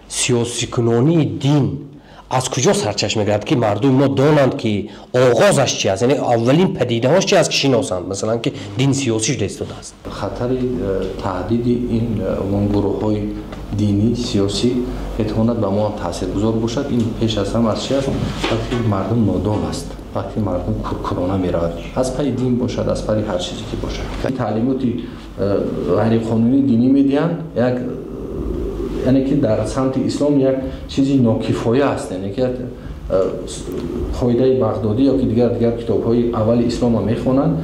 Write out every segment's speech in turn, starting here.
سیاسیکنانی دین از کجا سرچشمه گرفت که مردم ما دانند که آغازش چی است، یعنی اولین پدیده هاش چی است که شناسند، مثلا که دین سیاسی شده است. خطر تهدید این گروه های دینی سیاسی میتواند به ما تاثیرگذار باشد. این پیش از همه از چی است؟ وقتی مردم نادان است، وقتی مردم کورکورانه میرود، از پای دین باشد، از پای هر چیزی که باشد. تعلیمات غیر قانونی دینی میدهند، یعنی که در سمت اسلام یک چیزی ناکفایه است، یعنی که قاعده بغدادی یا که دیگر کتاب‌های اول اسلام را میخوانند،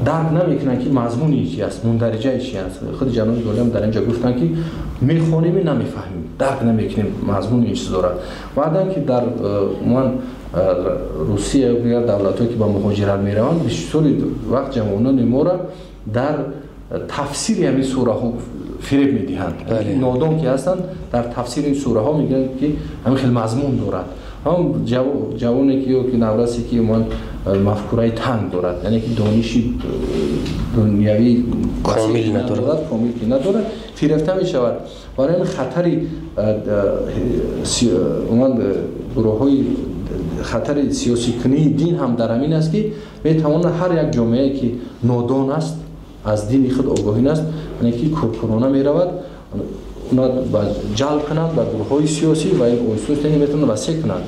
درک نمیکنند که مضمون چی است، مندرجه چی است. خود جناب گلی هم در اینجا گفتن که میخوانیم نمیفهمیم، درک نمیکنیم مضمون این چیز دارد. بعدم که در روسیه و دیگر دولت‌هایی که با مهاجرت میروند، بسیار وقت جوانان ما را در تفسیر همین سوره ها فریب میدهند. نادان که هستند در تفسیر این سوره ها میگن که همین خیلی مضمون دارد. هم جوانی که نورسی که من مفکوره تنگ دارد، یعنی که دانشی دنیوی کامل ندارد، فریفته می شود. برای این خطری گروه‌های خطر سیاسی کنی دین هم در همین است که میتواند هر یک جامعه که نادان است، از دین خود آگاهی است، یعنی که کورکورانه می رود، اونا جلب کنند به گروه‌های سیاسی و این اصول میتونن وسیع کنند.